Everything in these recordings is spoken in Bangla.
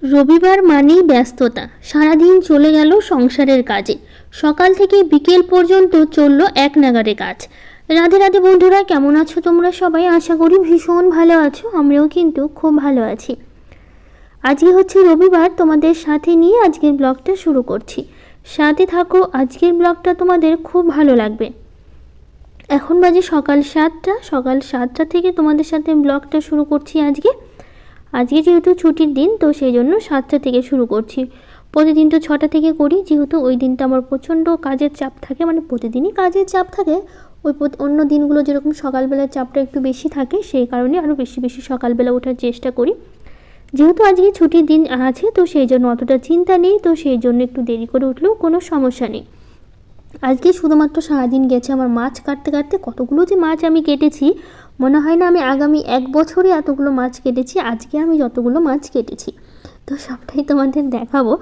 রবিবার মানেই ব্যস্ততা। সারাদিন চলে গেল সংসারের কাজে। সকাল থেকে বিকেল পর্যন্ত চলল এক নাগাড়ে কাজ। রাধে রাধে বন্ধুরা, কেমন আছো তোমরা সবাই? আশা করি ভীষণ ভালো আছো। আমরাও কিন্তু খুব ভালো আছি। আজকে হচ্ছে রবিবার, তোমাদের সাথে নিয়ে আজকের ব্লগটা শুরু করছি। সাথে থাকো, আজকের ব্লগটা তোমাদের খুব ভালো লাগবে। এখন বাজে সকাল 7টা। সকাল 7টা থেকে তোমাদের সাথে ব্লগটা শুরু করছি। আজকে যেহেতু ছুটির দিন, তো সেই জন্য 7টা থেকে শুরু করছি। প্রতিদিন তো 6টা থেকে করি, যেহেতু ওই দিনটা আমার প্রচণ্ড কাজের চাপ থাকে, মানে প্রতিদিনই কাজের চাপ থাকে। ওই অন্য দিনগুলো যেরকম সকালবেলার চাপটা একটু বেশি থাকে, সেই কারণে আরও বেশি বেশি সকালবেলা ওঠার চেষ্টা করি। যেহেতু আজকে ছুটির দিন আছে, তো সেই জন্য অতটা চিন্তা নেই, তো সেই জন্য একটু দেরি করে উঠলেও কোনো সমস্যা নেই। আজকে শুধুমাত্র সারাদিন গেছে আমার মাছ কাটতে কাটতে। কতগুলো যে মাছ আমি কেটেছি, মনে হয় না আমি আগামী 1 বছরে এতগুলো মাছ কেটেছি। আজকে আমি যতগুলো মাছ কেটেছি, তো সবটাই তোমাদের দেখাবো।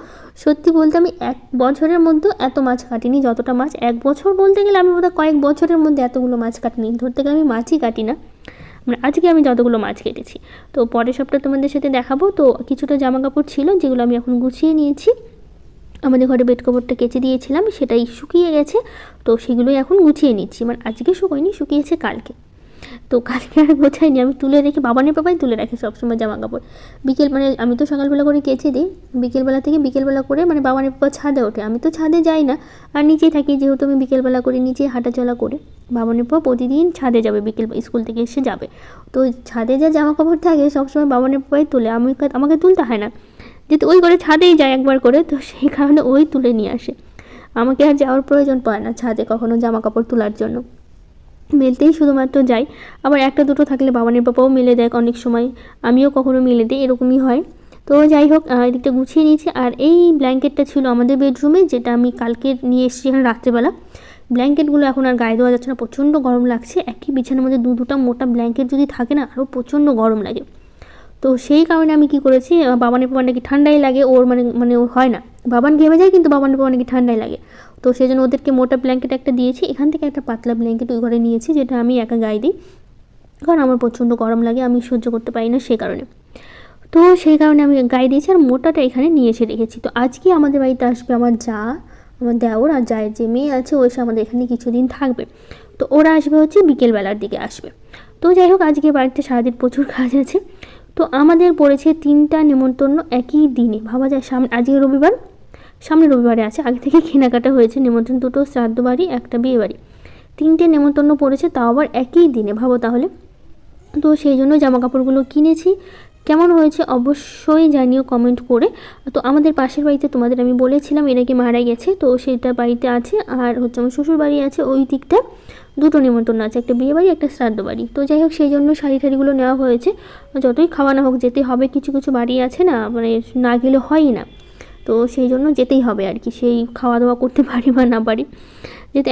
সত্যি বলতে আমি 1 বছরের মধ্যে এত মাছ কাটিনি যতটা মাছ 1 বছর বলতে গেলে আমি বোধহয় কয়েক বছরের মধ্যে এতগুলো মাছ কাটিনি। ধরতে গেলে আমি মাছই কাটি না, মানে আজকে আমি যতগুলো মাছ কেটেছি। তো পরের সপ্তাহে তোমাদের সাথে দেখাবো। তো কিছুটা জামা কাপড় ছিল, যেগুলো আমি এখন গুছিয়ে নিয়েছি। আমাদের ঘরে বেড কভারটা কেচে দিয়েছিলাম, সেটাই শুকিয়ে গেছে। তো সেগুলোই এখন গুছিয়ে নিচ্ছি। মানে আজকে শুকোয়নি, শুকিয়েছে কালকে। তো কালকে আর গোছাইনি, আমি তুলে রেখে, বাবানের পাপাই তুলে রাখে সবসময় জামা কাপড়। মানে আমি তো সকালবেলা করে কেচে দিই, বিকেলবেলা করে মানে বাবানের পাপা ছাদে ওঠে, আমি তো ছাদে যাই না, আর নিচেই থাকি। যেহেতু আমি বিকেলবেলা করে নিচে হাঁটাচলা করে, বাবানের পাপা প্রতিদিন ছাদে যাবে, বিকেল স্কুল থেকে এসে যাবে। তো ছাদে যা জামা কাপড় থাকে সবসময় বাবানের পাপাই তুলে, আমাকে তুলতে হয় না, যেহেতু ওই করে ছাদেই যায় একবার করে, তো সেই কারণে ওই তুলে নিয়ে আসে। আমাকে আর যাওয়ার প্রয়োজন পড়ে না ছাদে কখনো জামা কাপড় তোলার জন্য। মেলতেই শুধুমাত্র যাই। আবার একটা দুটো থাকলে বাবানের পাপাও মেলে দেয় অনেক সময়, আমিও কখনো মেলে দিই, এরকমই হয়। তো যাই হোক, এদিকটা গুছিয়ে নিয়েছি। আর এই ব্ল্যাঙ্কেটটা ছিল আমাদের বেডরুমে, যেটা আমি কালকে নিয়ে এসেছি এখানে রাত্রেবেলা। ব্ল্যাঙ্কেটগুলো এখন আর গায়ে দেওয়া যাচ্ছে না, প্রচণ্ড গরম লাগছে। একই বিছানার মধ্যে দুটা মোটা ব্ল্যাঙ্কেট যদি থাকে না, আরও প্রচণ্ড গরম লাগে। তো সেই কারণে আমি কি করেছি, বাবানের পাপা নাকি ঠান্ডাই লাগে ওর, মানে ও হয় না, বাবান ঘেমে যায় কিন্তু বাবানের পাপা নাকি ঠান্ডাই লাগে। তো সেই জন্য ওদেরকে মোটা ব্ল্যাঙ্কেট একটা দিয়েছি, এখান থেকে একটা পাতলা ব্ল্যাঙ্কেট ওই ঘরে নিয়েছি, যেটা আমি একা গায়ে দিই, কারণ আমার প্রচণ্ড গরম লাগে, আমি সহ্য করতে পারি না সেই কারণে। তো সেই কারণে আমি গায়ে দিয়েছি, আর মোটাটা এখানে নিয়ে এসে রেখেছি। তো আজকে আমাদের বাড়িতে আসবে আমার যা, আমার দেওর, আর যায়ের যে মেয়ে আছে ও এসে আমাদের এখানে কিছুদিন থাকবে। তো ওরা আসবে হচ্ছে বিকেলবেলার দিকে আসবে। তো যাই হোক, আজকে বাড়িতে সারাদিন প্রচুর কাজ আছে। তো আমাদের পড়েছে 3টা নেমন্তন্ন একই দিনে। ভাবা যায়, আজকে রবিবার, সামনে রবিবারে আছে। আগে থেকে কেনাকাটা হয়েছে নেমন্তন্ন, 2টো শ্রাদ্ধ বাড়ি, একটা বিয়ে বাড়ি, 3টে নেমন্তন্ন পড়েছে, তাও আবার একই দিনে, ভাবো তাহলে। তো সেই জন্য জামা কাপড়গুলো কিনেছি। কেমন হয়েছে অবশ্যই জানিও কমেন্ট করে। তো আমাদের পাশের বাড়িতে তোমাদের আমি বলেছিলাম এরা কি মারা গেছে, তো সেটা বাড়িতে আছে। আর হচ্ছে আমার শ্বশুর বাড়ি আছে ওই দিকটা, 2টো নিমন্ত্রণ আছে, একটা বিয়ে বাড়ি, একটা শ্রাদ্ধ বাড়ি। তো যাই হোক, সেই জন্য শাড়ি ঠাড়িগুলো নেওয়া হয়েছে। যতই খাওয়ানো হোক যেতে হবে, কিছু কিছু বাড়ি আছে না, মানে না গেলে হয়ই না। তো সেই জন্য যেতেই হবে আর কি, সেই খাওয়া দাওয়া করতে পারি বা না পারি, যেহেতু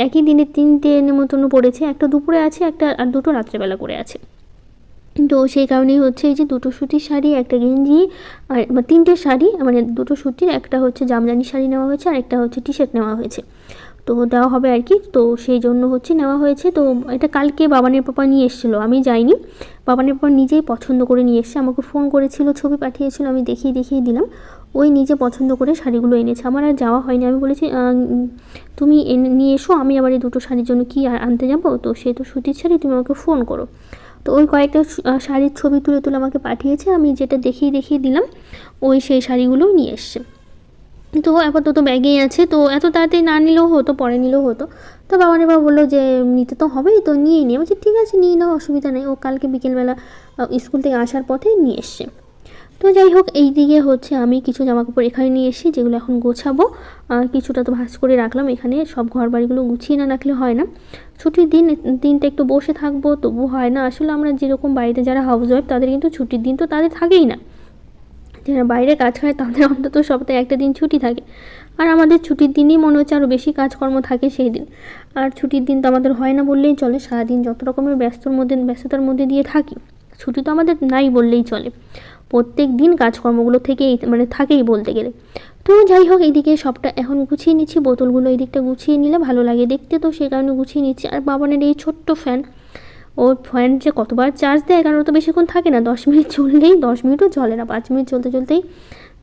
একই দিনে 3টে নেমন্তন্ন পড়েছে। একটা দুপুরে আছে, একটা আর 2টো রাত্রেবেলা করে আছে। তো সেই কারণেই হচ্ছে এই যে 2টো সুতির শাড়ি, একটা গেঞ্জি, আর 3টে শাড়ি, মানে 2টো সুতির, একটা হচ্ছে জামদানি শাড়ি নেওয়া হয়েছে, আর একটা হচ্ছে টি শার্ট নেওয়া হয়েছে। তো দেওয়া হবে আর কি, তো সেই জন্য হচ্ছে নেওয়া হয়েছে। তো এটা কালকে বাবানের পাপা নিয়ে এসেছিলো, আমি যাইনি। বাবানের পাপা নিজেই পছন্দ করে নিয়ে এসছে, আমাকে ফোন করেছিল, ছবি পাঠিয়েছিল, আমি দেখিয়ে দিলাম। ওই নিজে পছন্দ করে শাড়িগুলো এনেছে, আমার আর যাওয়া হয়নি। আমি বলেছি তুমি নিয়ে এসো, আমি আবার এই 2টো শাড়ির জন্য কি আর আনতে যাবো, তো সে তো সুতির শাড়ি, তুমি আমাকে ফোন করো। তো ওই কয়েকটা শাড়ির ছবি তুলে আমাকে পাঠিয়েছে, আমি যেটা দেখিয়ে দিলাম, ওই সেই শাড়িগুলোও নিয়ে এসছে। তো আপাতত ব্যাগেই আছে, তো এত তাড়াতাড়ি না নিলেও হতো, পরে নিলেও হতো। তো বাবা বললো যে নিতে তো হবেই, তো নিয়েই নিয়ে, বলছি ঠিক আছে নিয়ে নাও, অসুবিধা নেই। ও কালকে বিকেলবেলা স্কুল থেকে আসার পথে নিয়ে এসছে। তো যাই হোক, এই দিকে হচ্ছে আমি কিছু জামাকাপড় এখানে নিয়ে এসেছি, যেগুলো এখন গোছাবো। কিছুটা তো ভাঁজ করে রাখলাম এখানে, সব ঘর বাড়িগুলো গুছিয়ে না রাখলে হয় না। ছুটির দিনটা একটু বসে থাকবো, তবু হয় না। আসলে আমরা যেরকম বাড়িতে যারা হাউস ওয়াইফ, তাদের কিন্তু ছুটির দিন তো তাদের থাকেই না। যারা বাইরে কাজ করে তাদের অন্তত সপ্তাহে একটা দিন ছুটি থাকে, আর আমাদের ছুটির দিনই মনে হচ্ছে আরও বেশি কাজকর্ম থাকে সেই দিন। আর ছুটির দিন তো আমাদের হয় না বললেই চলে, সারাদিন যত রকমের ব্যস্ততার মধ্যে দিয়ে থাকি, ছুটি তো আমাদের নাই বললেই চলে। প্রত্যেক দিন কাজকর্মগুলো থাকেই বলতে গেলে। তো যাই হোক, এইদিকে সবটা এখন গুছিয়ে নিচ্ছি, বোতলগুলো এই দিকটা গুছিয়ে নিলে ভালো লাগে দেখতে, তো সেই কারণে গুছিয়ে নিচ্ছি। আর বাবানের এই ছোট্ট ফ্যান, ওর ফ্যান যে কতবার চার্জ দেয়, কারণ ও তো বেশিক্ষণ থাকে না, 10 মিনিট চললেই, 10 মিনিটও চলে না, 5 মিনিট চলতে চলতেই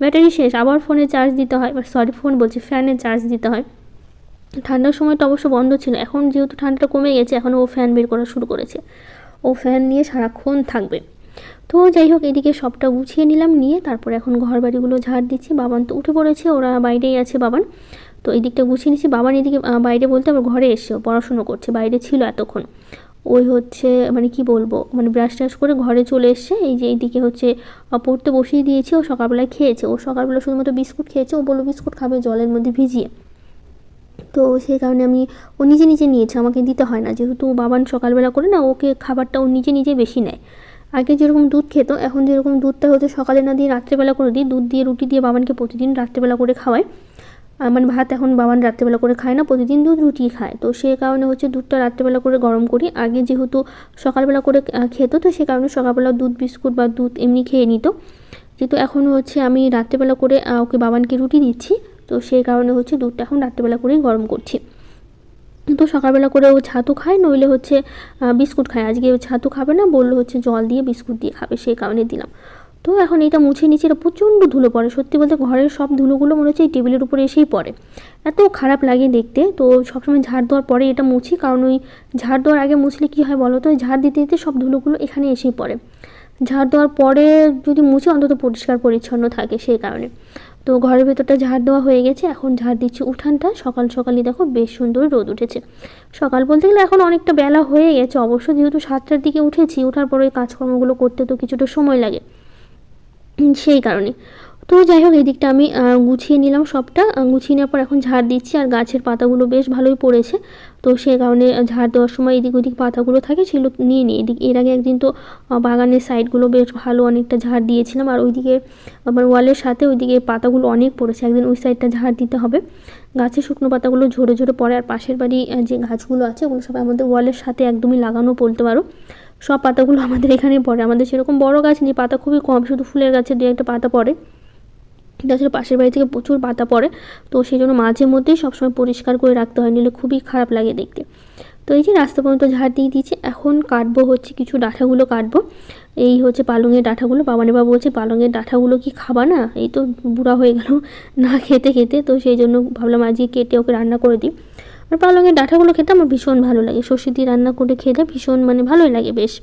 ব্যাটারি শেষ, আবার ফোনে চার্জ দিতে হয়, সরি ফোন বলছি, ফ্যানে চার্জ দিতে হয়। ঠান্ডার সময়টা অবশ্য বন্ধ ছিল, এখন যেহেতু ঠান্ডাটা কমে গেছে, এখন ও ফ্যান বের করা শুরু করেছে, ও ফ্যান নিয়ে সারাক্ষণ থাকবে। তো যাই হোক, এদিকে সবটা গুছিয়ে নিলাম, নিয়ে তারপরে এখন ঘর বাড়িগুলো ঝাড় দিচ্ছি। বাবান তো উঠে পড়েছে, ওরা বাইরেই আছে বাবান, তো এই দিকটা গুছিয়ে নিচ্ছি। বাবান এদিকে বাইরে বলতে আবার ঘরে এসেও পড়াশুনো করছে, বাইরে ছিল এতক্ষণ। ওই হচ্ছে মানে কি বলবো, মানে ব্রাশ ট্রাশ করে ঘরে চলে এসছে। এই যে এইদিকে হচ্ছে পড়তে বসিয়ে দিয়েছি, ও সকালবেলায় খেয়েছে, ও সকালবেলা শুধুমাত্র বিস্কুট খেয়েছে, ও বললো বিস্কুট খাবে জলের মধ্যে ভিজিয়ে, তো সেই কারণে ও নিজে নিজে নিয়েছে, আমাকে দিতে হয় না, যেহেতু বাবান সকালবেলা করে না, ওকে খাবারটা ও নিজে নিজে বেশি নেয়। আগে যেরকম দুধ খেত, এখন যেরকম দুধটা হচ্ছে সকালে না দিয়ে রাত্রেবেলা করে দিই, দুধ দিয়ে রুটি দিয়ে বাবানকে প্রতিদিন রাত্রেবেলা করে খাওয়াই। মানে ভাত এখন বাবান রাত্রেবেলা করে খায় না, প্রতিদিন দুধ রুটি খায়, তো সেই কারণে হচ্ছে দুধটা রাত্রেবেলা করে গরম করি। আগে যেহেতু সকালবেলা করে খেত, তো সে কারণে সকালবেলা দুধ বিস্কুট বা দুধ এমনি খেয়ে নিত, যেহেতু এখন হচ্ছে আমি রাত্রেবেলা করে ওকে বাবানকে রুটি দিচ্ছি, তো সেই কারণে হচ্ছে দুধটা এখন রাত্রেবেলা করেই গরম করছি। তো সকালবেলা করে ও ছাতু খায়, নইলে হচ্ছে বিস্কুট খায়। আজকে ও ছাতু খাবে না, বললো হচ্ছে জল দিয়ে বিস্কুট দিয়ে খাবে, সেই কারণে দিলাম। তো এখন এটা মুছে নিচে, এটা প্রচণ্ড ধুলো পড়ে, সত্যি বলতে ঘরের সব ধুলোগুলো মনে হচ্ছে এই টেবিলের উপরে এসেই পড়ে, এত খারাপ লাগে দেখতে। তো সবসময় ঝাড় দেওয়ার পরে এটা মুছি, কারণ ওই ঝাড় দেওয়ার আগে মুছলে কী হয় বলো তো, ঝাড় দিতে দিতে সব ধুলোগুলো এখানে এসেই পড়ে, ঝাড় দেওয়ার পরে যদি মুছে অন্তত পরিষ্কার পরিচ্ছন্ন থাকে, সেই কারণে। তো ঘরের ভেতরটা ঝাড় দেওয়া হয়ে গেছে, এখন ঝাড় দিচ্ছি উঠানটা। সকাল সকালই দেখো বেশ সুন্দর রোদ উঠেছে, সকাল বলতে গেলে এখন অনেকটা বেলা হয়ে গেছে অবশ্য, যেহেতু 7টার দিকে উঠেছি, ওঠার পরে ওই কাজকর্মগুলো করতে তো কিছুটা সময় লাগে, সেই কারণে। তো যাই হোক, এই দিকটা আমি গুছিয়ে নিলাম সবটা, গুছিয়ে নেওয়ার পর এখন ঝাড় দিচ্ছি, আর গাছের পাতাগুলো বেশ ভালোই পড়েছে, তো সেই কারণে ঝাড় দেওয়ার সময় এদিক ওদিক পাতাগুলো থাকে সেগুলো নিয়ে নিই। এর আগে একদিন তো বাগানের সাইডগুলো বেশ ভালো অনেকটা ঝাড় দিয়েছিলাম, আর ওইদিকে আমার ওয়ালের সাথে ওইদিকে পাতাগুলো অনেক পড়েছে, একদিন ওই সাইডটা ঝাড় দিতে হবে। গাছের শুকনো পাতাগুলো ঝরে ঝরে পড়ে, আর পাশের বাড়ি যে গাছগুলো আছে ওগুলো সব আমাদের ওয়ালের সাথে একদমই লাগানো বলতে পারো, সব পাতাগুলো আমাদের এখানে পড়ে। আমাদের সেরকম বড় গাছ নেই, পাতা খুবই কম, শুধু ফুলের গাছে দু একটা পাতা পড়ে, তাছাড়া পাশের বাড়ি থেকে প্রচুর পাতা পড়ে, তো সেই জন্য মাঝে মধ্যেই সবসময় পরিষ্কার করে রাখতে হয়, নিলে খুবই খারাপ লাগে দেখতে। তো এই যে রাস্তা পর্যন্ত ঝাড় দিয়ে দিয়েছি, এখন কাটবো হচ্ছে কিছু ডাঁঠাগুলো কাটবো, এই হচ্ছে পালংয়ের ডাঁঠাগুলো। বাবানের বাবা বলছে পালংয়ের ডাঁঠাগুলো কি খাবা না, এই তো বুড়া হয়ে গেল না খেতে খেতে, তো সেই জন্য ভাবলাম আজকে কেটে ওকে রান্না করে দিই। আর পালংয়ের ডাঁঠাগুলো খেতে আমার ভীষণ ভালো লাগে, সর্ষে দিয়ে রান্না করে খেতে ভীষণ মানে ভালোই লাগে বেশ,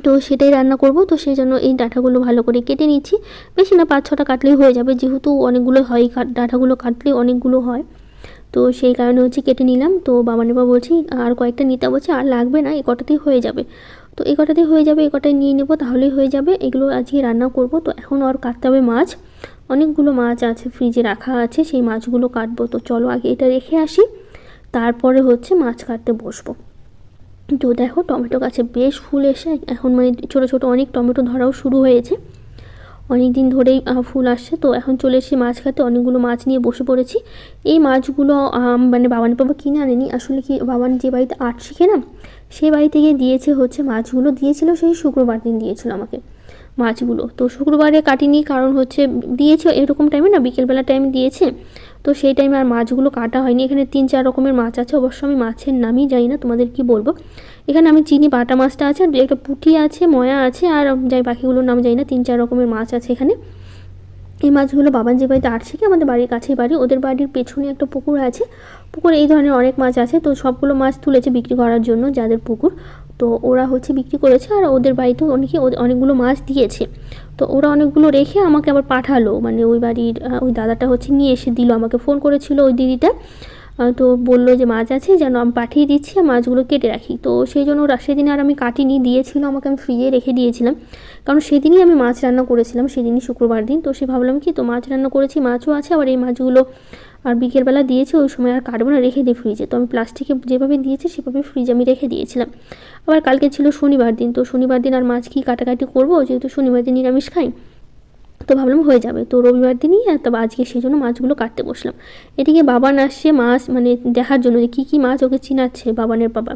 তো সেটাই রান্না করব। তো সেই জন্য এই ডাঁটাগুলো ভালো করে কেটে নিচ্ছি, বেশি না 5-6টা কাটলেই হয়ে যাবে, যেহেতু অনেকগুলো হয়, ডাঁটাগুলো কাটলেই অনেকগুলো হয়, তো সেই কারণে হচ্ছে কেটে নিলাম। তো বাবানের বাবা বলছি আর কয়েকটা নিতে বলছে, আর লাগবে না, এই কটাতেই হয়ে যাবে, তো এই কটাতেই হয়ে যাবে, এই কটাই নিয়ে নেবো তাহলেই হয়ে যাবে, এগুলো আজকে রান্না করব। তো এখন আর কাটতে হবে মাছ, অনেকগুলো মাছ আছে ফ্রিজে রাখা আছে, সেই মাছগুলো কাটবো। তো চলো আগে এটা রেখে আসি, তারপরে হচ্ছে মাছ কাটতে বসবো। তো দেখো টমেটো গাছে বেশ ফুল এসে এখন মানে ছোটো ছোটো অনেক টমেটো ধরাও শুরু হয়েছে, অনেক দিন ধরেই ফুল আসছে। তো এখন চলে এসে মাছ খাতে, অনেকগুলো মাছ নিয়ে বসে পড়েছি। এই মাছগুলো মানে বাবানের বাবা কিনে আনেনি, আসলে কি বাবান যে বাড়িতে আর্ট শিখে না, সেই বাড়ি থেকে দিয়েছে হচ্ছে, মাছগুলো দিয়েছিল সেই শুক্রবার দিন দিয়েছিল আমাকে মাছগুলো। তো শুক্রবারে কাটিনি, কারণ হচ্ছে দিয়েছে এরকম টাইমে না, বিকেলবেলা টাইমে দিয়েছে, তো সেই টাইমে আর মাছগুলো কাটা হয়নি। এখানে 3-4 রকমের মাছ আছে, অবশ্য আমি মাছের নামই জানি না, তোমাদের কি বলবো। এখানে আমি চিনি বাটা মাছটা আছে, আর একটা পুঁটি আছে, ময়া আছে, আর যাই বাকিগুলোর নাম জানি না, 3-4 রকমের মাছ আছে এখানে। এই মাছগুলো বাবান যে বাড়িতে আর্ট শিখে, আমাদের বাড়ির কাছেই বাড়ি, ওদের বাড়ির পেছনে একটা পুকুর আছে, পুকুরে এই ধরনের অনেক মাছ আছে। তো সবগুলো মাছ তুলেছে বিক্রি করার জন্য, যাদের পুকুর, তো ওরা হচ্ছে বিক্রি করেছে, আর ওদের বাড়িতেও অনেকগুলো মাছ দিয়েছে। তো ওরা অনেকগুলো রেখে আমাকে আবার পাঠালো, মানে ওই বাড়ির ওই দাদাটা হচ্ছে নিয়ে এসে দিল, আমাকে ফোন করেছিল ওই দিদিটা, তো বললো যে মাছ আছে যেন আমি পাঠিয়ে দিচ্ছি, আর মাছগুলো কেটে রাখি। তো সেই জন্য সেদিন আর আমি কাটিনি, দিয়েছিল আমাকে, আমি ফ্রিজে রেখে দিয়েছিলাম, কারণ সেদিনই আমি মাছ রান্না করেছিলাম, সেদিনই শুক্রবার দিন। তো সে ভাবলাম কি, তো মাছ রান্না করেছি, মাছও আছে, আবার এই মাছগুলো আর বিকেলবেলা দিয়েছে, ওই সময় আর কাটবো না, রেখে দিই ফ্রিজে। তো আমি প্লাস্টিকে যেভাবে দিয়েছি সেভাবে ফ্রিজে আমি রেখে দিয়েছিলাম। আবার কালকে ছিল শনিবার দিন, তো শনিবার দিন আর মাছ কি কাটাকাটি করবো, যেহেতু শনিবার দিন নিরামিষ খাই, তো ভাবলাম হয়ে যাবে। তো রবিবার দিনই তবে আজকে সেই জন্য মাছগুলো কাটতে বসলাম। এদিকে বাবান আসছে মাছ মানে দেখার জন্য যে কী কী মাছ ওকে চিনাচ্ছে বাবানের বাবা।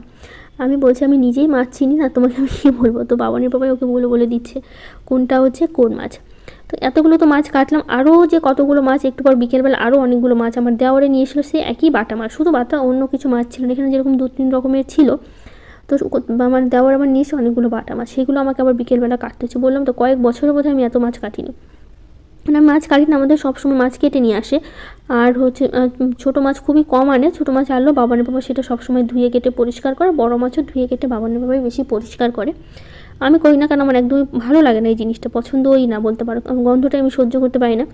আমি বলছি আমি নিজেই মাছ চিনি না, তোমাকে আমি কী বলবো। তো বাবানের বাবাই ওকে বলে বলে দিচ্ছে কোনটা হচ্ছে কোন মাছ। তো এতগুলো তো মাছ কাটলাম, আরও যে কতগুলো মাছ একটু পর বিকেলবেলা আরও অনেকগুলো মাছ আমার দেওয়ারে নিয়ে এসেছিলো, সে একই বাটা মাছ, শুধু বাটা, অন্য কিছু মাছ ছিল না। এখানে যেরকম 2-3 রকমের ছিল, তো আমার দেওয়ার আবার নিয়েছে অনেকগুলো বাটা মাছ, সেগুলো আমাকে আবার বিকেলবেলা কাটতে হচ্ছে। বললাম তো কয়েক বছরের বোধহয় আমি এত মাছ কাটিনি। মানে মাছ কাটি না, আমাদের সবসময় মাছ কেটে নিয়ে আসে। আর হচ্ছে ছোটো মাছ খুবই কম আনে, ছোটো মাছ আনলেও বাবানের বাবা সেটা সবসময় ধুয়ে কেটে পরিষ্কার করে, বড় মাছও ধুয়ে কেটে বাবানের বাবাই বেশি পরিষ্কার করে। আমি করি না, কারণ আমার একদমই ভালো লাগে না এই জিনিসটা, পছন্দই না বলতে পারো, গন্ধটা আমি সহ্য করতে পারি না।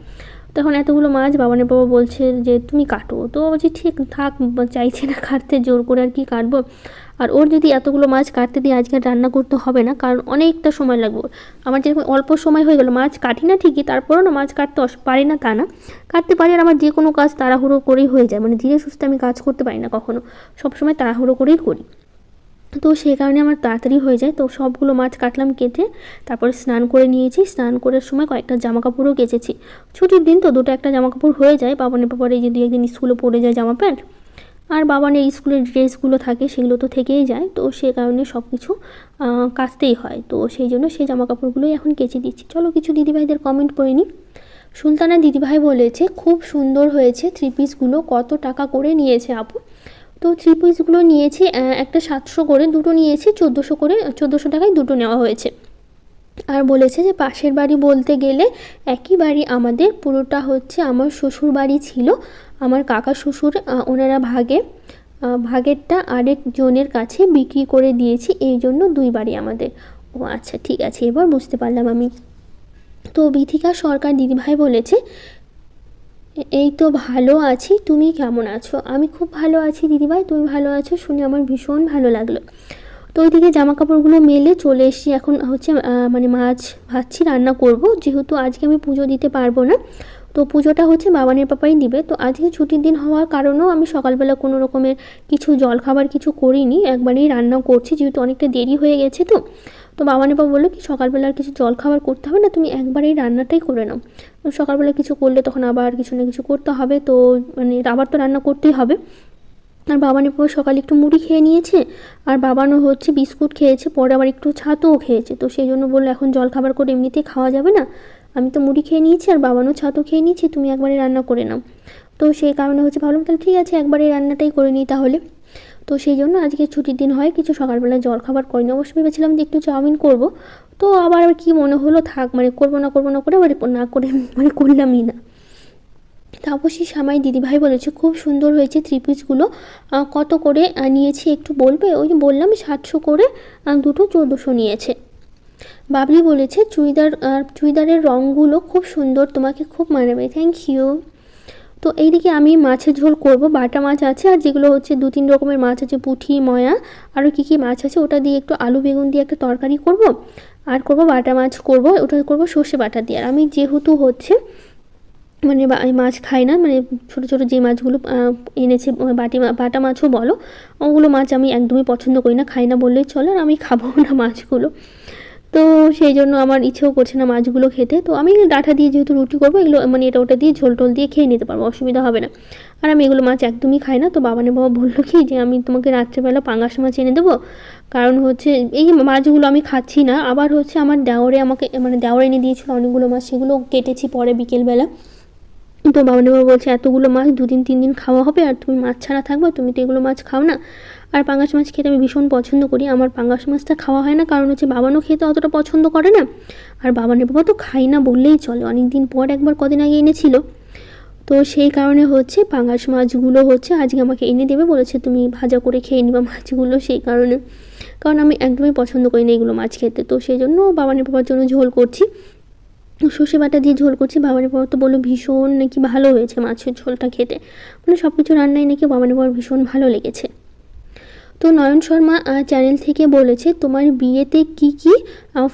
তখন এতগুলো মাছ বাবানের বাবা বলছে যে তুমি কাটো, তো বলছি ঠিক থাক, চাইছে না কাটতে, জোর করে আর কি কাটবো। আর ওর যদি এতগুলো মাছ কাটতে দিয়ে আজকে রান্না করতে হবে না, কারণ অনেকটা সময় লাগবে। আমার যেরকম অল্প সময় হয়ে গেল, মাছ কাটি না ঠিকই, তারপরেও না মাছ কাটতে পারি না তা না, কাটতে পারি। আর আমার যে কোনো কাজ তাড়াহুড়ো করেই হয়ে যায়, মানে ধীরে সুস্থে আমি কাজ করতে পারি না কখনো, সবসময় তাড়াহুড়ো করেই করি। তো সেই কারণে আমার তাড়াতাড়ি হয়ে যায়। তো সবগুলো মাছ কাটলাম কেটে, তারপরে স্নান করে নিয়েছি। স্নান করার সময় কয়েকটা জামা কাপড়ও কেচেছি, ছুটির দিন তো দুটো একটা জামা কাপড় হয়ে যায়। বাবানের ব্যাপারে এই যে 2 একদিন স্কুলে পরে যায় জামা প্যান্ট, আর বাবানের স্কুলের ড্রেসগুলো থাকে, সেগুলো তো থেকেই যায়। তো সে কারণে সব কিছু কাচতেই হয়। তো সেই জন্য সেই জামা কাপড়গুলোই এখন কেচে দিচ্ছি। চলো কিছু দিদিভাইদের কমেন্ট পড়ে নিই। সুলতানা দিদিভাই বলেছে খুব সুন্দর হয়েছে, 3 পিসগুলো কত টাকা করে নিয়েছে আপু? তো 3 পিসগুলো নিয়েছি একটা 700 করে, দুটো নিয়েছি 1400 করে, 1400 টাকায় দুটো নেওয়া হয়েছে। আর বলেছে যে পাশের বাড়ি বলতে গেলে একই বাড়ি আমাদের, পুরোটা হচ্ছে আমার শ্বশুর বাড়ি ছিল, আমার কাকা শ্বশুর ওনারা ভাগেরটা আরেকজনের কাছে বিক্রি করে দিয়েছি, এই জন্য 2 বাড়ি আমাদের। ও আচ্ছা ঠিক আছে, এবার বুঝতে পারলাম আমি। তো বিথিকা সরকার দিদিভাই বলেছে এই তো ভালো আছি, তুমি কেমন আছো? আমি খুব ভালো আছি দিদিভাই, তুমি ভালো আছো শুনে আমার ভীষণ ভালো লাগলো। তো ওইদিকে জামা কাপড়গুলো মেলে চলে এসেছি, এখন হচ্ছে মানে মাছ ভাজছি, রান্না করব। যেহেতু আজকে আমি পুজো দিতে পারবো না, তো পুজোটা হচ্ছে বাবানের পাপাই দিবে। তো আজকে ছুটির দিন হওয়ার কারণেও আমি সকালবেলা কোনো রকমের কিছু জলখাবার কিছু করিনি, একবারেই রান্না করছি, যেহেতু অনেকটা দেরি হয়ে গেছে। তো বাবানের বাবা বললো কি সকালবেলা আর কিছু জলখাবার করতে হবে না, তুমি একবারেই রান্নাটাই করে নাও। সকালবেলা কিছু করলে তখন আবার কিছু না কিছু করতে হবে, তো মানে আবার তো রান্না করতেই হবে। আর বাবানের পর সকালে একটু মুড়ি খেয়ে নিয়েছে, আর বাবানও হচ্ছে বিস্কুট খেয়েছে, পরে আবার একটু ছাতুও খেয়েছে। তো সেই জন্য বললো এখন জলখাবার করে এমনিতেই খাওয়া যাবে না, আমি তো মুড়ি খেয়ে নিয়েছি আর বাবানও ছাতু খেয়ে নিয়েছি, তুমি একবারে রান্না করে নাও। তো সেই কারণে হচ্ছে ভাবলাম তাহলে ঠিক আছে একবারে রান্নাটাই করে নিই তাহলে। তো সেই জন্য আজকে ছুটির দিন হয় কিছু সকালবেলা জলখাবার করিনি, অবশ্য ভেবেছিলাম যে একটু চাউমিন করব। তো আবার কি মনে হলো থাক, মানে করবো না করে আবার না করে মানে করলামই না। তাপসী সামাই দিদিভাই বলেছে খুব সুন্দর হয়েছে 3 পিসগুলো, কত করে নিয়েছি একটু বলবে? ওই যে বললাম 700 করে, দুটো 1400 নিয়েছে। বাবলি বলেছে চুড়িদারের রঙগুলো খুব সুন্দর, তোমাকে খুব মানাবে, থ্যাংক ইউ। তো এইদিকে আমি মাছের ঝোল করব, বাটা মাছ আছে আর যেগুলো হচ্ছে 2-3 রকমের মাছ আছে, পুঁটি, ময়া, আরও কী মাছ আছে, ওটা দিয়ে একটু আলু বেগুন দিয়ে একটা তরকারি করব। আর করব বাটা মাছ করব, ওটা করব সর্ষে বাটা দিয়ে। আর আমি যেহেতু হচ্ছে মানে আমি মাছ খাই না, মানে ছোটো ছোটো যে মাছগুলো এনেছে বাটা মাছও বলো, ওগুলো মাছ আমি একদমই পছন্দ করি না, খাই না বললেই চলে, আর আমি খাবো না মাছগুলো। তো সেই জন্য আমার ইচ্ছেও করছে না মাছগুলো খেতে। তো আমি ডাঁটা দিয়ে যেহেতু রুটি করবো, এগুলো মানে এটা ওটা দিয়ে ঝোল টোল দিয়ে খেয়ে নিতে পারবো, অসুবিধা হবে না। আর আমি এগুলো মাছ একদমই খাই না। তো বাবানের বাবা বললো কি যে আমি তোমাকে রাত্রেবেলা পাঙাশ মাছ এনে দেবো, কারণ হচ্ছে এই মাছগুলো আমি খাচ্ছি না। আবার হচ্ছে আমার দেওরে আমাকে মানে দেওরে এনে দিয়েছিলো অনেকগুলো মাছ, সেগুলো কেটেছি পরে বিকেলবেলা। তো বাবানের বাবা বলছে এতগুলো মাছ 2-3 দিন খাওয়া হবে, আর তুমি মাছ ছাড়া থাকবে, তুমি তো এগুলো মাছ খাও না। আর পাঙাশ মাছ খেতে আমি ভীষণ পছন্দ করি, আমার পাঙাশ মাছটা খাওয়া হয় না, কারণ হচ্ছে বাবানও খেতে অতটা পছন্দ করে না, আর বাবানের বাবা তো খাই না বললেই চলে, অনেক দিন পর একবার কদিন আগে এনেছিল। তো সেই কারণে হচ্ছে পাঙাশ মাছগুলো হচ্ছে আজকে আমাকে এনে দেবে বলেছে, তুমি ভাজা করে খেয়ে নিবা মাছগুলো, সেই কারণে, কারণ আমি একদমই পছন্দ করি না এগুলো মাছ খেতে। তো সেই জন্য বাবানের বাবার জন্য ঝোল করছি, সর্ষে বাটা দিয়ে ঝোল করছি। বাবানের বাবা তো বললো ভীষণ নাকি ভালো হয়েছে মাছের ঝোলটা খেতে, মানে সব কিছু রান্নাই নাকি বাবানের বাবার ভীষণ ভালো লেগেছে। তো নয়ন শর্মা চ্যানেল থেকে বলেছে তোমার বিয়েতে কি কি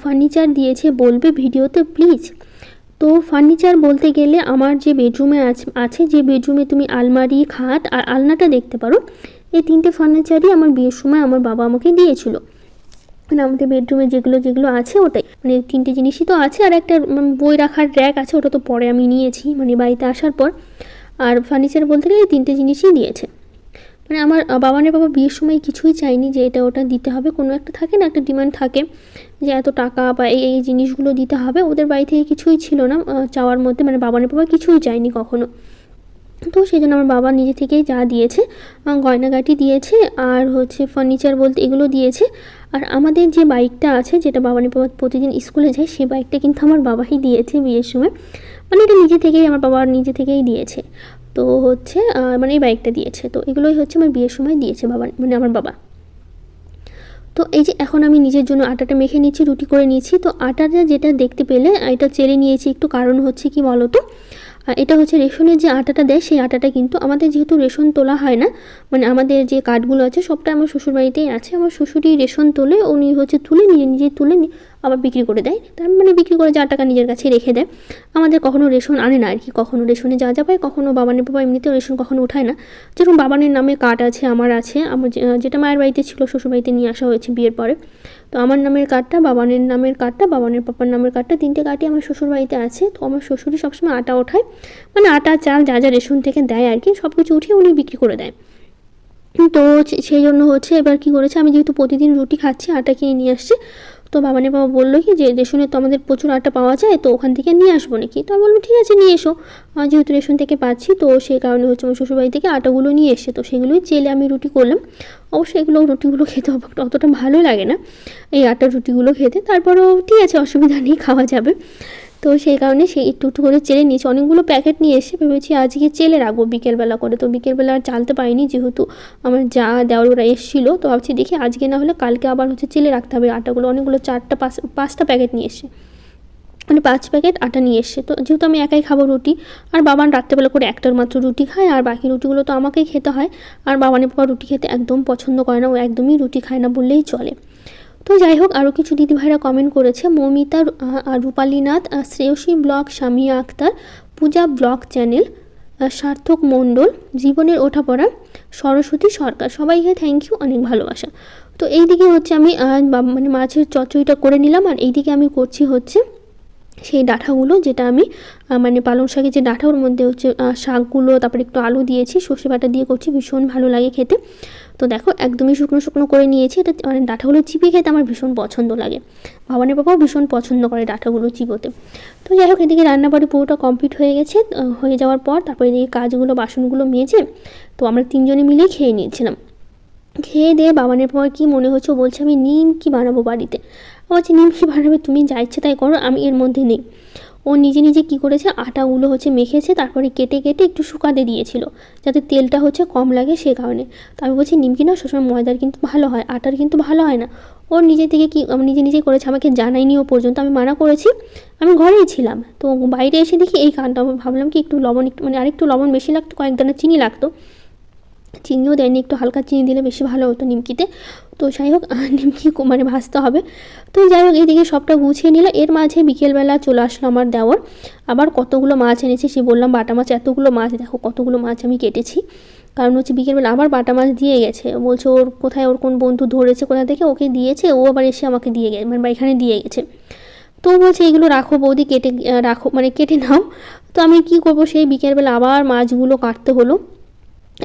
ফার্নিচার দিয়েছে বলবে ভিডিওতে প্লিজ। তো ফার্নিচার বলতে গেলে আমার যে বেডরুমে আছে, যে বেডরুমে তুমি আলমারি, খাট আর আলনাটা দেখতে পারো, এই 3টে ফার্নিচারই আমার বিয়ের সময় আমার বাবা আমাকে দিয়েছিল। মানে আমাদের বেডরুমে যেগুলো আছে ওটাই, মানে 3টে জিনিসই তো আছে, আর একটা বই রাখার র্যাক আছে, ওটা তো পরে আমি নিয়েছি মানে বাড়িতে আসার পর। আর ফার্নিচার বলতে গেলে এই 3টে জিনিসই দিয়েছে। মানে আমার বাবানের বাবা বিয়ের সময় কিছুই চাইনি যে এটা ওটা দিতে হবে, কোনো একটা থাকে না, একটা ডিমান্ড থাকে যে এত টাকা বা এই জিনিসগুলো দিতে হবে, ওদের বাড়ি থেকে কিছুই ছিল না চাওয়ার মধ্যে, মানে বাবানের বাবা কিছুই চায়নি কখনো। তো সেই জন্য আমার বাবা নিজে থেকেই যা দিয়েছে, গয়নাগাটি দিয়েছে আর হচ্ছে ফার্নিচার বলতে এগুলো দিয়েছে। আর আমাদের যে বাইকটা আছে, যেটা বাবানের বাবা প্রতিদিন স্কুলে যায়, সেই বাইকটা কিন্তু আমার বাবাই দিয়েছে বিয়ের সময়। মানে এটা নিজে থেকেই আমার বাবা নিজে থেকেই দিয়েছে। তো হচ্ছে মানে এই বাইকটা দিয়েছে। তো এগুলোই হচ্ছে আমার বিয়ের সময় দিয়েছে বাবা, মানে আমার বাবা। তো এই যে এখন আমি নিজের জন্য আটাটা মেখে নিচ্ছি, রুটি করে নিয়েছি। তো আটাটা যেটা দেখতে পেলে এটা চেলে নিয়েছি একটু, কারণ হচ্ছে কি বলো তো, এটা হচ্ছে রেশনের যে আটাটা দেয়, সেই আটাটা কিন্তু আমাদের যেহেতু রেশন তোলা হয় না, মানে আমাদের যে কার্ডগুলো আছে সবটা আমার শ্বশুরবাড়িতেই আছে। আমার শ্বশুরই রেশন তোলে, উনি হচ্ছে তুলে নিজে তুলে আবার বিক্রি করে দেয়। তার মানে বিক্রি করে যা টাকা নিজের কাছে রেখে দেয়। আমাদের কখনো রেশন আনে না আর কি, কখনো রেশনে যা পায়, কখনো বাবানের বাবা এমনিতেও রেশন কখনো উঠায় না। যেরকম বাবানের নামে কার্ড আছে, আমার আছে, আমার যেটা মায়ের বাড়িতে ছিল শ্বশুরবাড়িতে নিয়ে আসা হয়েছে বিয়ের পরে। তো আমার নামের কার্ডটা, বাবানের নামের কার্ডটা, বাবানের পাপার নামের কার্ডটা, 3টে কার্ডই আমার শ্বশুরবাড়িতে আছে। তো আমার শ্বশুরই সবসময় আটা ওঠায়, মানে আটা চাল যা যা রেশন থেকে দেয় আর কি, সব কিছু উঠিয়ে উনি বিক্রি করে দেয়। তো সেই জন্য হচ্ছে এবার কি করেছে, আমি যেহেতু প্রতিদিন রুটি খাচ্ছি, আটা কিনে নিয়ে আসছে। তো বাবানের বাবা বললো কি যে রেশনে তো আমাদের প্রচুর আটা পাওয়া যায়, তো ওখান থেকে নিয়ে আসবো নাকি। তো আমি বললাম ঠিক আছে নিয়ে এসো, যেহেতু রেশন থেকে পাচ্ছি। তো সেই কারণে হচ্ছে আমার শ্বশুরবাড়ি থেকে আটাগুলো নিয়ে এসে, তো সেগুলোই চেলে আমি রুটি করলাম। অবশ্যই এগুলো রুটিগুলো খেতে অতটা ভালো লাগে না, এই আটার রুটিগুলো খেতে। তারপরেও ঠিক আছে, অসুবিধা নেই, খাওয়া যাবে। তো সেই কারণে সেই একটু একটু করে চেলে নিয়েছি, অনেকগুলো প্যাকেট নিয়ে এসে ভেবেছি আজকে চেলে রাখবো বিকেলবেলা করে। তো বিকেলবেলা আর চালতে পারিনি, যেহেতু আমার যা দেওয়ার ওরা এসেছিলো। তো ভাবছি দেখি আজকে না হলে কালকে আবার হচ্ছে চেলে রাখতে হবে আটাগুলো। অনেকগুলো 4-5টা প্যাকেট নিয়ে এসে, মানে 5 প্যাকেট আটা নিয়ে এসে। তো যেহেতু আমি একাই খাবো রুটি, আর বাবান রাত্রেবেলা করে একটার মাত্র রুটি খায়, আর বাকি রুটিগুলো তো আমাকেই খেতে হয়। আর বাবানের বাবা রুটি খেতে একদম পছন্দ করে না, ও একদমই রুটি খায় না বললেই চলে। তো যাই হোক, আরও কিছু দিদিভাইরা কমেন্ট করেছে, মৌমিতা আর রূপালীনাথ, শ্রেয়সী ব্লগ, সামিয়া আক্তার, পূজা ব্লগ চ্যানেল, সার্থক মণ্ডল, জীবনের ওঠাপড়া, সরস্বতী সরকার, সবাইকে থ্যাংক ইউ, অনেক ভালোবাসা। তো এইদিকে হচ্ছে আমি মানে মাছের চচ্চড়িটা করে নিলাম, আর এইদিকে আমি করছি হচ্ছে সেই ডাঁটাগুলো, যেটা আমি মানে পালং শাকের যে ডাঁটা, ওর মধ্যে হচ্ছে শাকগুলো, তারপরে একটু আলু দিয়েছি, সর্ষে বাটা দিয়ে করছি, ভীষণ ভালো লাগে খেতে। তো দেখো একদমই শুকনো শুকনো করে নিয়েছি। এটা মানে ডাঁটাগুলো চিপিয়ে খেতে আমার ভীষণ পছন্দ লাগে, বাবানের বাবাও ভীষণ পছন্দ করে ডাঁটাগুলো চিবোতে। তো যাই হোক, এদিকে রান্নাবাড়ি পুরোটা কমপ্লিট হয়ে গেছে। হয়ে যাওয়ার পর তারপরে এদিকে কাজগুলো, বাসনগুলো মেজে তো আমরা 3জনে মিলেই খেয়ে নিয়েছিলাম। খেয়ে দিয়ে বাবানের বাবা কী মনে হচ্ছে, বলছে আমি নিমকি বানাবো বাড়িতে। বলছে নিমকি বানাবে, তুমি যা ইচ্ছে তাই করো, আমি এর মধ্যে নেই। ও নিজে নিজে কী করেছে, আটাগুলো হচ্ছে মেখেছে, তারপরে কেটে কেটে একটু শুকাতে দিয়েছিল, যাতে তেলটা হচ্ছে কম লাগে সে কারণে। তো আমি বলছি নিমকি না সবসময় ময়দার কিন্তু ভালো হয়, আটার কিন্তু ভালো হয় না। ওর নিজে থেকে কি নিজে নিজেই করেছে, আমাকে জানায়নি ও পর্যন্ত, আমি মানা করেছি, আমি ঘরেই ছিলাম। তো বাইরে এসে দেখি এই কারণটা, আমি ভাবলাম কি একটু লবণ, একটু মানে আরেকটু লবণ বেশি লাগতো, কয়েক দানা চিনি লাগতো, চিনিও দেয়নি, একটু হালকা চিনি দিলে বেশি ভালো হতো নিমকিতে। তো যাই হোক, নিমকি মানে ভাজতে হবে। তো যাই হোক, এইদিকে সবটা গুছিয়ে নিল। এর মাঝে বিকেলবেলা চলে আসলো আমার দেওর, আবার কতগুলো মাছ এনেছে, সে বললাম বাটা মাছ, এতগুলো মাছ দেখো কতগুলো মাছ আমি কেটেছি। কারণ হচ্ছে বিকেলবেলা আবার বাটা মাছ দিয়ে গেছে, বলছে ওর কোথায়, ওর কোন বন্ধু ধরেছে কোথা থেকে, ওকে দিয়েছে, ও আবার এসে আমাকে দিয়ে গেছে, মানে এখানে দিয়ে গেছে। তো বলছে এগুলো রাখো বৌদি, কেটে রাখো, মানে কেটে নাও। তো আমি কি করব, সেই বিকেলবেলা আবার মাছগুলো কাটতে হলো।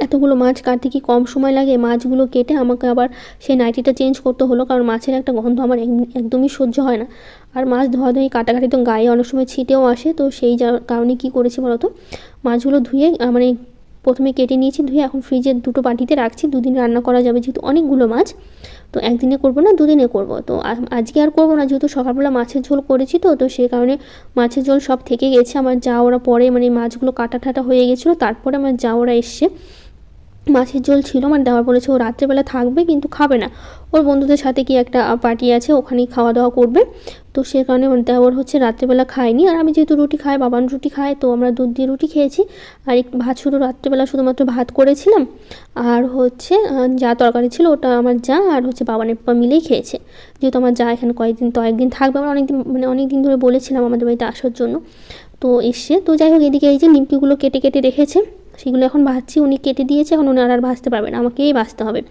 এতগুলো মাছ কাটতে কি কম সময় লাগে, মাছগুলো কেটে আমাকে আবার সেই নাইটিটা চেঞ্জ করতে হলো, কারণ মাছের একটা গন্ধ আমার একদমই সহ্য হয় না। আর মাছ ধোয়াধুয়ি কাটাকাটি তো গায়ে অনেক সময় ছিটেও আসে। তো সেই কারণে কী করেছি বলতো, মাছগুলো ধুয়ে মানে প্রথমে কেটে নিয়েছি, ধুয়ে এখন ফ্রিজের 2টো বাটিতে রাখছি, 2 দিন রান্না করা যাবে, যেহেতু অনেকগুলো মাছ। তো একদিনে করবো না, 2 দিনে করবো। তো আজকে আর করবো না, যেহেতু সকালবেলা মাছের ঝোল করেছি। তো সেই কারণে মাছের ঝোল সব থেকে গেছে। আমার যা ওরা পরে মানে মাছগুলো কাটা ঠাটা হয়ে গেছিলো, তারপরে আমার যা ওরা এসছে, মাছের ঝোল ছিল, আমার দেওয়ার বলেছে ও রাত্রেবেলা থাকবে কিন্তু খাবে না, ওর বন্ধুদের সাথে কি একটা পার্টি আছে, ওখানেই খাওয়া দাওয়া করবে। তো সে কারণে দেওয়ার হচ্ছে রাত্রেবেলা খায়নি। আর আমি যেহেতু রুটি খাই, বাবান রুটি খায়, তো আমরা দুধ দিয়ে রুটি খেয়েছি। আর একটু ভাত, শুধু রাত্রেবেলা শুধুমাত্র ভাত করেছিলাম। আর হচ্ছে যা তরকারি ছিল ওটা আমার যা আর হচ্ছে বাবানের পাপা মিলেই খেয়েছে, যেহেতু আমার যা এখানে কয়েকদিন থাকবে। আমরা অনেক দিন ধরে বলেছিলাম আমাদের বাড়িতে আসার জন্য, তো এসছে। তো যাই হোক, এদিকে এই যে নিমকিগুলো কেটে কেটে রেখেছে, সেগুলো এখন ভাজছি। উনি কেটে দিয়েছে, এখন উনি আর ভাজতে পারবেন, আমাকেই ভাজতে হবে।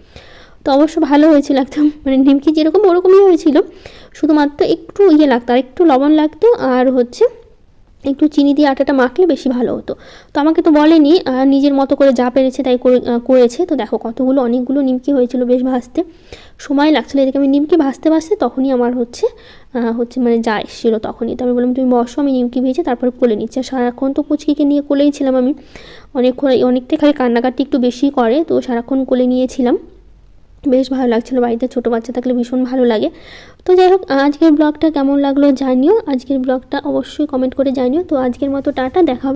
তো অবশ্য ভালো হয়েছিল একদম, মানে নিমকি যেরকম ওরকমই হয়েছিল, শুধুমাত্র একটু লাগতো, আর একটু লবণ লাগতো, আর হচ্ছে একটু চিনি দিয়ে আটাটা মাখলে বেশি ভালো হতো। তো আমাকে তো বলেনি, নিজের মতো করে যা পেরেছে তাই করেছে। তো দেখো অনেকগুলো নিমকি হয়েছিল, বেশ ভাজতে সময় লাগছিলো। এদিকে আমি নিমকি ভাজতে তখনই আমার হচ্ছে মানে যা এসেছিলো তখনই। তো আমি বললাম তুমি বসো, আমি নিমকি ভেজে তারপরে কোলে নিচ্ছি। আর সারাক্ষণ তো পুচকিকে নিয়ে কোলেই ছিলাম আমি, অনেকটাই খালি কান্নাকাটি একটু বেশি করে, তো সারাক্ষণ কোলে নিয়েছিলাম। বেশ ভালো লাগছিলো, বাড়িতে ছোটো বাচ্চা থাকলে ভীষণ ভালো লাগে। তো যাই হোক, আজকের ব্লগটা কেমন লাগলো জানিও, আজকের ব্লগটা অবশ্যই কমেন্ট করে জানিও। তো আজকের মতো টাটা, দেখা হবে।